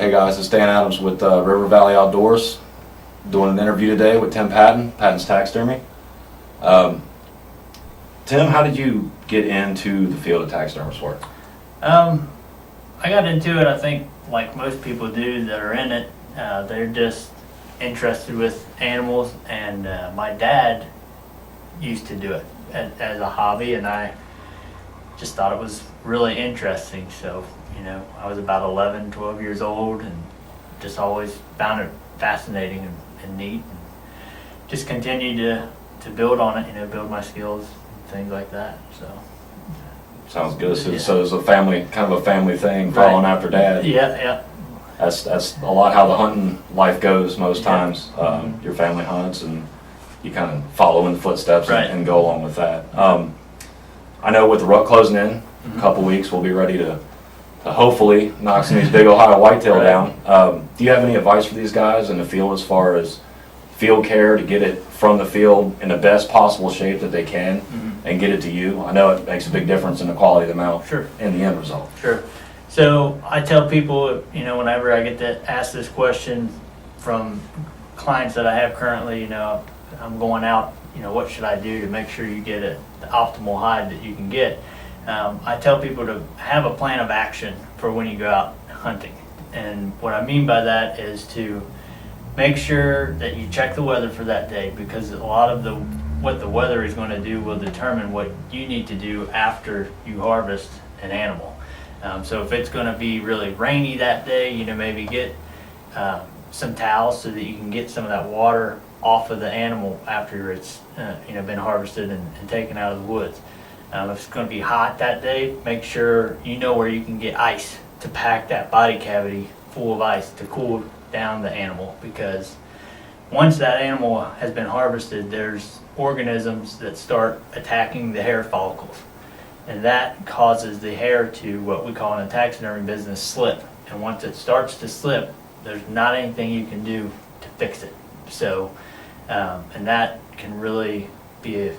Hey guys, it's Dan Adams with River Valley Outdoors, doing an interview today with Tim Patton, Patton's Taxidermy. Tim, how did you get into the field of taxidermist work? I got into it, I think, like most people do that are in it. They're just interested with animals, and my dad used to do it as a hobby, and I just thought it was really interesting. So, you know, I was about 11, 12 years old, and just always found it fascinating and neat, and just continued to build on it, you know, build my skills and things like that. So Sounds good. So, Yeah. so it's a family, kind of a family thing, following after dad. yeah. That's a lot how the hunting life goes most Yeah. times. Your family hunts, and you kind of follow in the footsteps Right. and go along with that. I know with the rut closing in a couple weeks, we'll be ready to hopefully knock some of these big Ohio whitetail Right. down. Do you have any advice for these guys in the field as far as field care to get it from the field in the best possible shape that they can and get it to you? I know it makes a big difference in the quality of the mount Sure. and the end result. Sure. So I tell people, you know, whenever I get to ask this question from clients that I have currently, you know, I'm going out, you know, what should I do to make sure you get the optimal hide that you can get? I tell people to have a plan of action for when you go out hunting. And what I mean by that is to make sure that you check the weather for that day, because a lot of what the weather is going to do will determine what you need to do after you harvest an animal. So if it's going to be really rainy that day, you know, maybe get some towels so that you can get some of that water off of the animal after it's you know, been harvested and taken out of the woods. If it's going to be hot that day, make sure you know where you can get ice to pack that body cavity full of ice to cool down the animal, because once that animal has been harvested, there's organisms that start attacking the hair follicles, and that causes the hair to, what we call in the taxidermy business, slip. And once it starts to slip, there's not anything you can do to fix it. So and that can really be a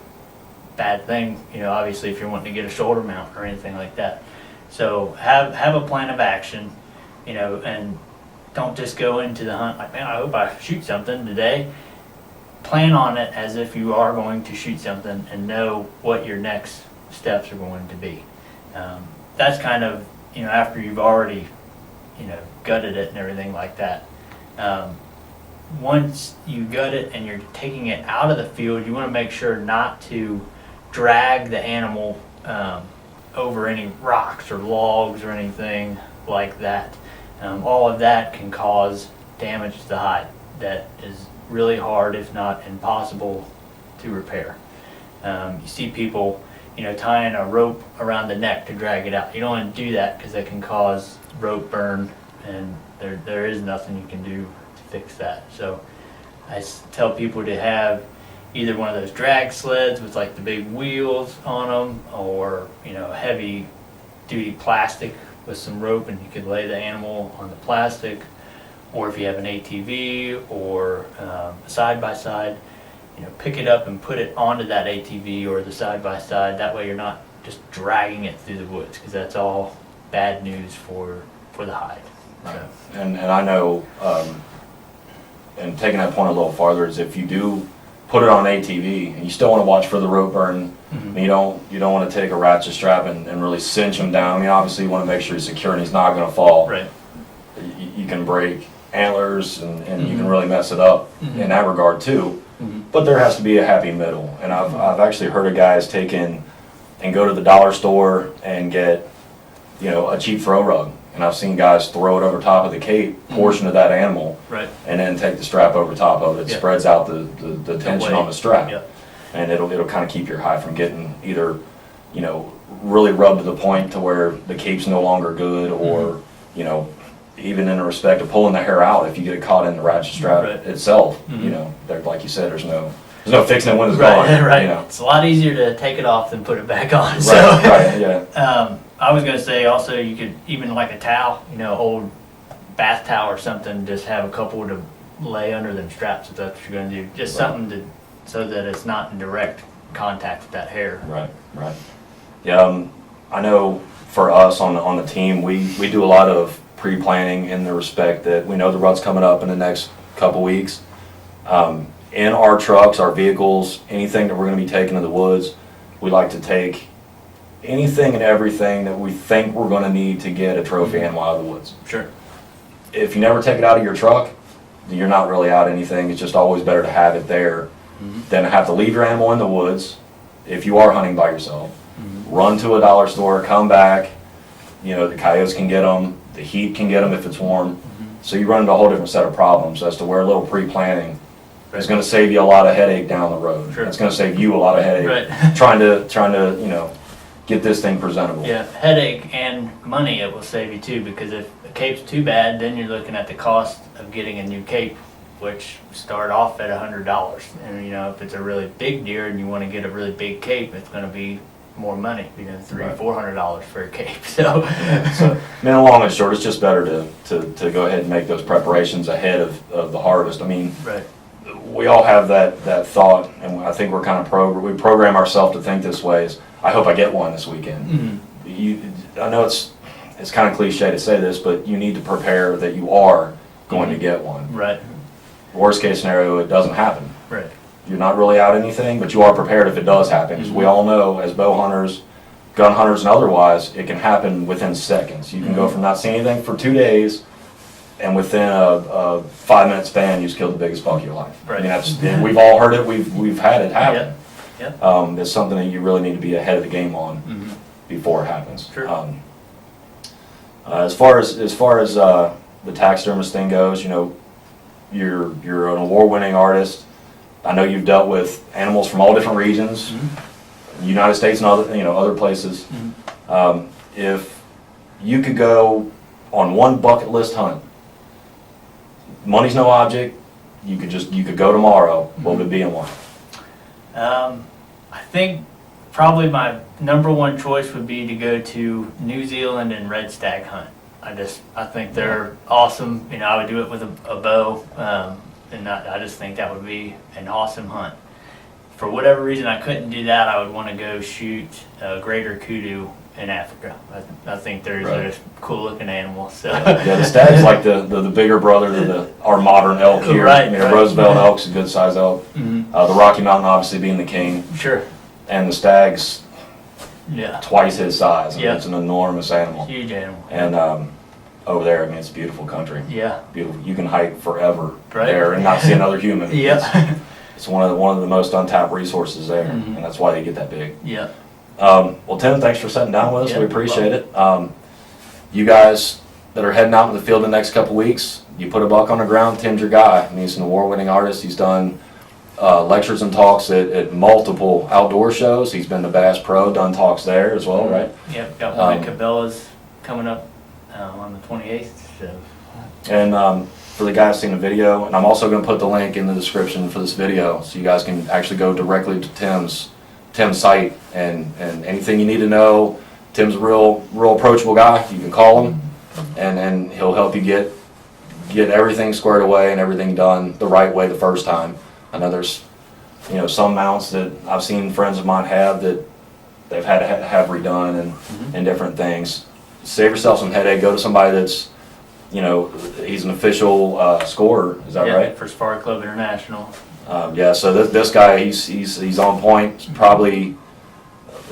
bad thing, you know, obviously if you're wanting to get a shoulder mount or anything like that. So have a plan of action, you know, and don't just go into the hunt like, man, I hope I shoot something today. Plan on it as if you are going to shoot something, and know what your next steps are going to be. That's kind of, you know, after you've already, you know, gutted it and everything like that. Once you gut it and you're taking it out of the field, you want to make sure not to drag the animal over any rocks or logs or anything like that. All of that can cause damage to the hide that is really hard, if not impossible, to repair. You see people, you know, tying a rope around the neck to drag it out. You don't want to do that, because that can cause rope burn, and there is nothing you can do to fix that. So I tell people to have either one of those drag sleds with like the big wheels on them, or, you know, heavy duty plastic with some rope, and you could lay the animal on the plastic. Or if you have an ATV or a side-by-side, you know, pick it up and put it onto that ATV or the side-by-side. That way you're not just dragging it through the woods, because that's all bad news for the hide. Right. So. And I know, and taking that point a little farther, is if you do put it on an ATV and you still want to watch for the rope burn, and you don't want to take a ratchet strap and really cinch him down. I mean, obviously you want to make sure he's secure and he's not going to fall. Right. You can break antlers, and you can really mess it up in that regard too. But there has to be a happy middle. And I've actually heard of guys take in and go to the dollar store and get, you know, a cheap throw rug. And I've seen guys throw it over top of the cape portion of that animal, Right. and then take the strap over top of it. It Yeah. spreads out the tension weight. on the strap. Yeah. And it'll kind of keep your hide from getting either, you know, really rubbed to the point to where the cape's no longer good, or, you know, even in the respect of pulling the hair out, if you get it caught in the ratchet strap Right. itself, you know, there, like you said, there's no fixing it when it's Right, gone. right. You know. It's a lot easier to take it off than put it back on. So, Right, yeah. I was going to say also, you could, even like a towel, you know, old bath towel or something, just have a couple to lay under them straps if that's what you're going to do. Just something so that it's not in direct contact with that hair. Right. Yeah, I know for us on the team, we do a lot of pre-planning in the respect that we know the rut's coming up in the next couple weeks. In our trucks, our vehicles, anything that we're going to be taking to the woods, we like to take anything and everything that we think we're going to need to get a trophy animal out of the woods. Sure. If you never take it out of your truck, you're not really out anything. It's just always better to have it there than have to leave your animal in the woods if you are hunting by yourself. Run to a dollar store, come back. You know, the coyotes can get them, the heat can get them if it's warm. So you run into a whole different set of problems as to where a little pre-planning is going to save you a lot of headache down the road. Sure. It's going to save you a lot of headache trying to you know, get this thing presentable. Yeah, headache and money it will save you too, because if a cape's too bad, then you're looking at the cost of getting a new cape, which start off at $100. And you know, if it's a really big deer and you want to get a really big cape, it's going to be more money, you know, $300-400 for a cape. So, I mean, long and short, it's just better to go ahead and make those preparations ahead of the harvest. I mean, we all have that thought, and I think we're kind of we program ourselves to think this way. Is I hope I get one this weekend. I know it's kind of cliche to say this, but you need to prepare that you are going to get one. Right. Worst case scenario, it doesn't happen. Right. You're not really out anything, but you are prepared if it does happen. Because we all know, as bow hunters, gun hunters, and otherwise, it can happen within seconds. You can go from not seeing anything for 2 days, and within a 5-minute span, you just killed the biggest buck of your life. Right. I mean, we've all heard it. We've had it happen. Yep. It's something that you really need to be ahead of the game on before it happens. Sure. As far as the taxidermist thing goes, you know, you're an award-winning artist. I know you've dealt with animals from all different regions, United States and other places. If you could go on one bucket list hunt, money's no object, you could go tomorrow, what would it be and why? I think probably my number one choice would be to go to New Zealand and red stag hunt. I think they're awesome. You know, I would do it with a bow, and I just think that would be an awesome hunt. For whatever reason I couldn't do that, I would want to go shoot a greater kudu in Africa. I think they're just cool looking animals. So. Yeah, the stag's like the bigger brother to our modern elk here. Right, I mean, a Roosevelt elk's a good size elk. The Rocky Mountain obviously being the king. Sure. And the stag's Yeah. twice his size. I mean, Yeah. it's an enormous animal. Huge animal. And over there, I mean, it's a beautiful country. Yeah. Beautiful. You can hike forever Right. there and not see another human. Yeah. It's one of the most untapped resources there, and that's why they get that big. Yeah. Well, Tim, thanks for sitting down with us. Yeah, We appreciate it. You guys that are heading out in the field the next couple weeks, you put a buck on the ground, Tim's your guy. I mean, he's an award-winning artist. He's done lectures and talks at multiple outdoor shows. He's been to Bass Pro, done talks there as well, right? Yep. Got one at Cabela's coming up on the 28th. So. And for the guys seeing the video, and I'm also going to put the link in the description for this video, so you guys can actually go directly to Tim's site and anything you need to know. Tim's a real approachable guy. You can call him, and he'll help you get everything squared away and everything done the right way the first time. I know there's some mounts that I've seen friends of mine have that they've had to have redone and different things. Save yourself some headache. Go to somebody that's he's an official scorer. Is that right? For Spar Club International. Yeah. So this guy, he's on point. He's probably,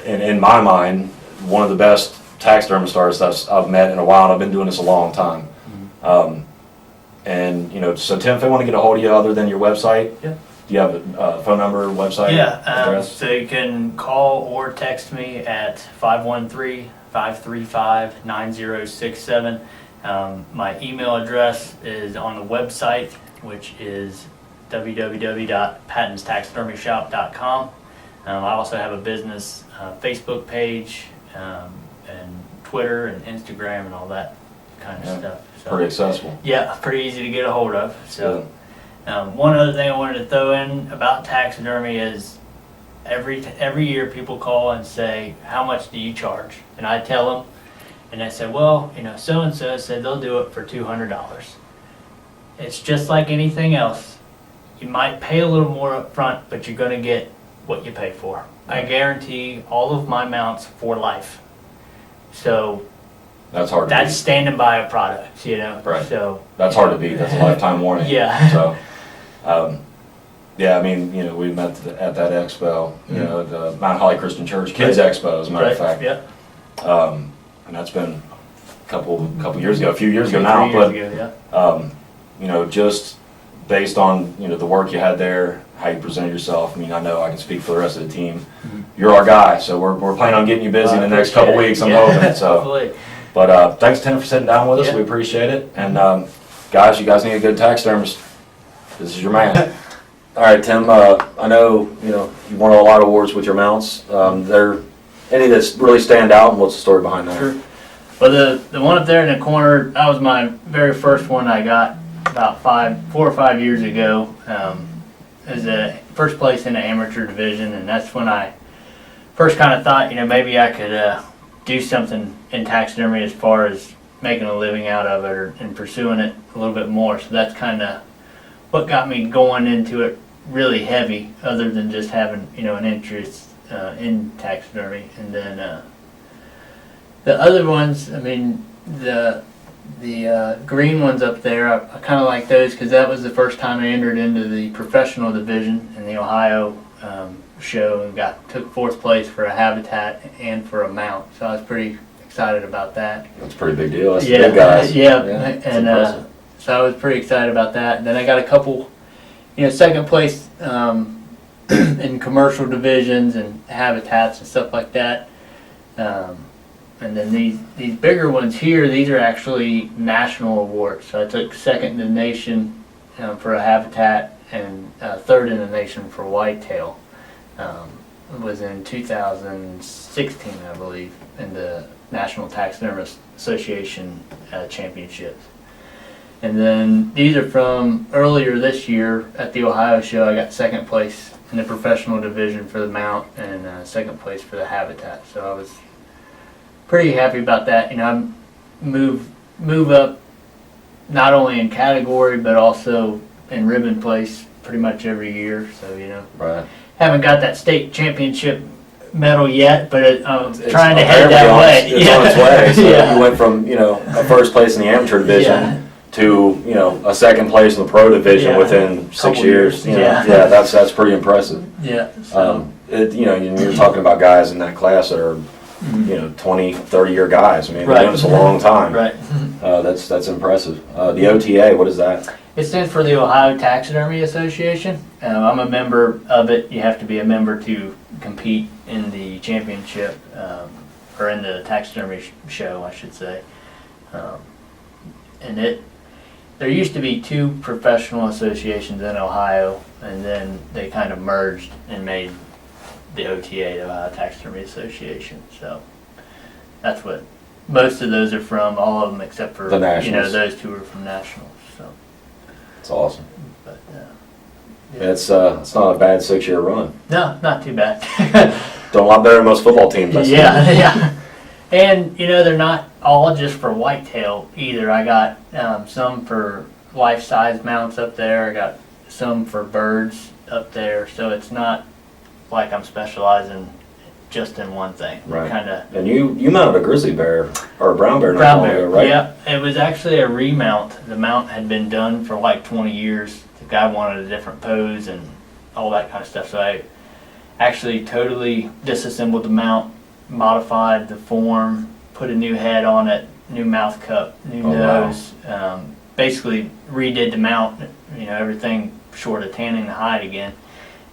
in my mind, one of the best taxidermist artists I've met in a while. And I've been doing this a long time. And so Tim, if they want to get a hold of you other than your website, do you have a phone number, website, address? So you can call or text me at 513-535-9067. My email address is on the website, which is www.pattonstaxidermyshop.com. I also have a business Facebook page and Twitter and Instagram and all that kind of stuff. So, pretty accessible. Yeah, pretty easy to get a hold of. So, one other thing I wanted to throw in about taxidermy is every year people call and say, "How much do you charge?" And I tell them. And I said, well, so-and-so said they'll do it for $200. It's just like anything else. You might pay a little more up front, but you're going to get what you pay for. I guarantee all of my mounts for life. So That's hard to that's beat. standing by a product, Right. So That's hard to beat. That's a lifetime warranty. Yeah. So, yeah, I mean, we met at that expo, the Mount Holly Christian Church Kids Expo, as a matter of fact. Yeah. And that's been a couple years ago, a few years ago 2-3 now, years but, ago, just based on, the work you had there, how you presented yourself, I mean, I know I can speak for the rest of the team. You're our guy, so we're planning on getting you busy in the next couple weeks, I'm hoping, so. Hopefully. But, thanks Tim for sitting down with us, Yeah. we appreciate it, and, guys, you guys need a good taxidermist, this is your man. All right, Tim, I know, you've won a lot of awards with your mounts, there any that really stand out, and what's the story behind that? Sure. Well, the one up there in the corner, that was my very first one I got about 4 or 5 years ago. As a first place in the amateur division, and that's when I first kind of thought, maybe I could do something in taxidermy as far as making a living out of it and pursuing it a little bit more. So that's kind of what got me going into it really heavy, other than just having an interest in taxidermy. And then the other ones, I mean, the green ones up there, I kind of like those because that was the first time I entered into the professional division in the Ohio show and took 4th place for a habitat and for a mount. So I was pretty excited about that. That's a pretty big deal. That's the big guys. Yeah, and so I was pretty excited about that. And then I got a couple, second place in commercial divisions and habitats and stuff like that. And then these bigger ones here, these are actually national awards. So I took 2nd in the nation for a habitat and 3rd in the nation for whitetail. It was in 2016, I believe, in the National Taxidermist Association Championships. And then these are from earlier this year at the Ohio show. I got 2nd place in the professional division for the mount and 2nd place for the habitat. So I was pretty happy about that. I move up not only in category but also in ribbon place pretty much every year. So right. Haven't got that state championship medal yet, but I'm It's trying to head that way. It's on its way. So Yeah. you went from a 1st place in the amateur division to a 2nd place in the pro division within 6 years. Yeah. That's pretty impressive. Yeah. So. You're talking about guys in that class that are 20, 30-year guys. I mean, Right. they've done this a long time. Right. That's impressive. The OTA, what is that? It stands for the Ohio Taxidermy Association. I'm a member of it. You have to be a member to compete in the championship, or in the taxidermy show, I should say. And there used to be 2 professional associations in Ohio, and then they kind of merged and made the OTA, the Ohio Taxidermy Association. So that's what most of those are from, all of them except for The Nationals. those 2 are from Nationals. So, It's awesome. but It's not a bad 6-year run. no, not too bad. Done a lot better than most football teams. I see. Yeah. And they're not all just for whitetail either. I got some for life-size mounts up there. I got some for birds up there. So it's not like I'm specializing just in one thing. Right. Kind of. And you mounted a grizzly bear or a brown bear not Brown long bear, ago, right? yeah. It was actually a remount. The mount had been done for like 20 years. The guy wanted a different pose and all that kind of stuff. So I actually totally disassembled the mount, modified the form, put a new head on it, new mouth cup, new nose. Wow. Basically redid the mount, everything short of tanning the hide again.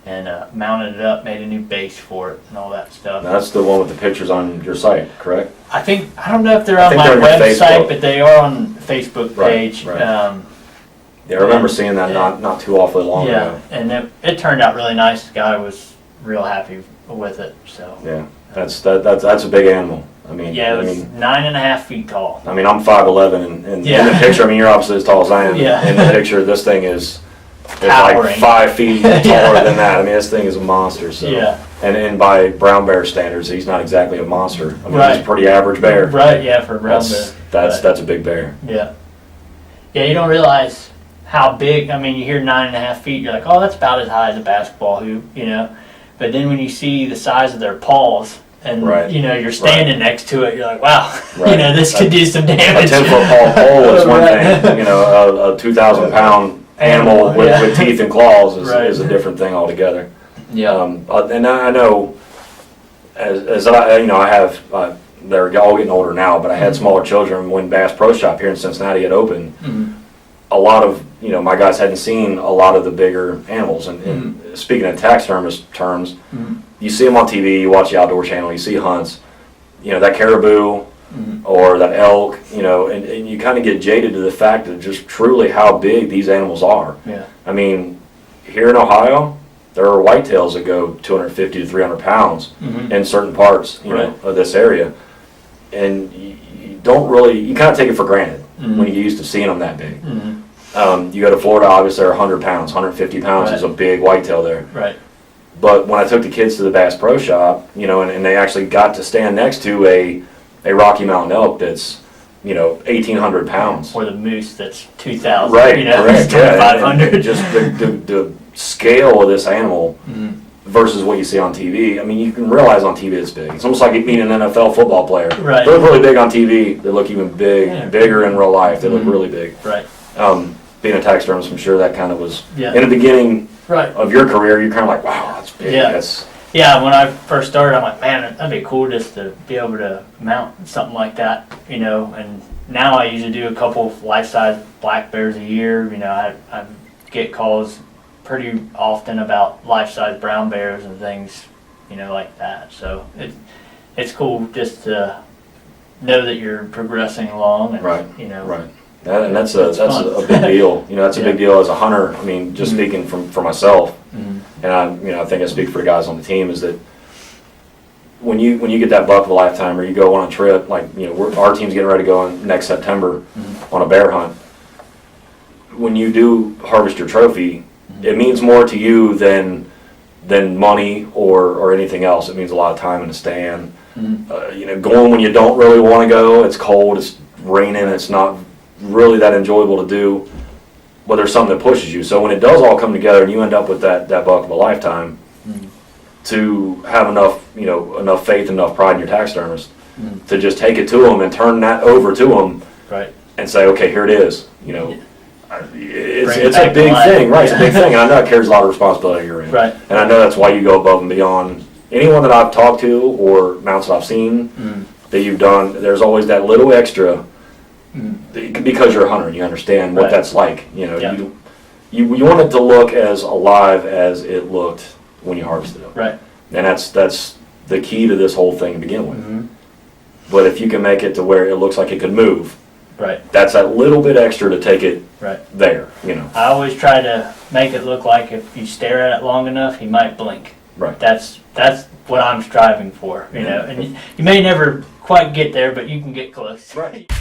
And mounted it up, made a new base for it, and all that stuff. Now, that's the one with the pictures on your site, correct? I don't know if they're on my they're on your website, Facebook. but they are on the Facebook page. Right. Yeah, I remember seeing that not too awfully long ago. And it turned out really nice. The guy was real happy with it. So Yeah, that's a big animal. I mean, yeah, it was 9.5 feet tall. I mean, I'm 5'11", and in the picture, I mean, you're obviously as tall as I am. Yeah. In the picture, this thing is Towering. like 5 feet taller than that. I mean, this thing is a monster. So. Yeah. And by brown bear standards, he's not exactly a monster. I mean, Right. he's a pretty average bear. Right. Yeah, for a brown bear. That's a big bear. Yeah. Yeah, you don't realize how big. I mean, you hear 9.5 feet, you're like, oh, that's about as high as a basketball hoop, But then when you see the size of their paws, and Right. you know, you're standing next to it, you're like, wow, you Right. know, this could do some A damage. 10-foot tall pole is one Right. thing, you know, a 2,000-pound animal with, Yeah. with teeth and claws Right. is a different thing altogether. Yeah. And I know, as I, you know, I have, they're all getting older now, but I had smaller children when Bass Pro Shop here in Cincinnati had opened. Mhm. A lot of, you know, my guys hadn't seen a lot of the bigger animals. And speaking in taxidermist terms, you see them on TV, you watch the Outdoor Channel, you see hunts, you know, that caribou or that elk, you know, and you kind of get jaded to the fact of just truly how big these animals are. Yeah. I mean, here in Ohio, there are whitetails that go 250 to 300 pounds in certain parts, you know, of this area. And you don't really, you kind of take it for granted when you're used to seeing them that big. You go to Florida, obviously they're 100 pounds, 150 pounds is a big whitetail there. Right. But when I took the kids to the Bass Pro Shop, you know, and they actually got to stand next to a Rocky Mountain elk that's, you know, 1,800 pounds. Or the moose that's 2,000. Right, You know, correct. Yeah, 2,500. and just the scale of this animal versus what you see on TV. I mean, you can realize on TV it's big. It's almost like being an NFL football player. Right. They look really big on TV. They look even bigger in real life. They look really big. Right. Being a taxidermist, I'm sure that kind of was, Yeah. in the beginning Right. of your career, you're kind of like, wow, that's big. Yeah. That's, Yeah, when I first started, I'm like, man, that'd be cool just to be able to mount something like that, you know. And now I usually do a couple of life-size black bears a year. You know, I get calls pretty often about life-size brown bears and things, you know, like that. So it's cool just to know that you're progressing along, and Right, you know, right. And that's a fun. big deal. You know, that's a Yeah. big deal as a hunter. I mean, just speaking for myself, and I think I speak for the guys on the team, is that when you get that buck of a lifetime, or you go on a trip, like, you know, our team's getting ready to go in next September on a bear hunt. When you do harvest your trophy, it means more to you than money or anything else. It means a lot of time in a stand. You know, going when you don't really want to go. It's cold. It's raining. It's not really that enjoyable to do. But there's something that pushes you. So when it does all come together and you end up with that buck of a lifetime, to have enough faith, enough pride in your taxidermist to just take it to them and turn that over to them, right. and say, okay, here it is. You know, it's Bring it a back to big life. thing, right? It's a Yeah. big thing. And I know it carries a lot of responsibility you're in, Right. and I know that's why you go above and beyond. Anyone that I've talked to or mounts that I've seen that you've done, there's always that little extra because you're a hunter and you understand what Right. that's like. You know, Yeah. you want it to look as alive as it looked when you harvested it. Right. And that's the key to this whole thing to begin with. But if you can make it to where it looks like it could move, Right. that's that little bit extra to take it Right. there, you know. I always try to make it look like if you stare at it long enough, he might blink. Right. That's what I'm striving for, you know. And you may never quite get there, but you can get close. Right.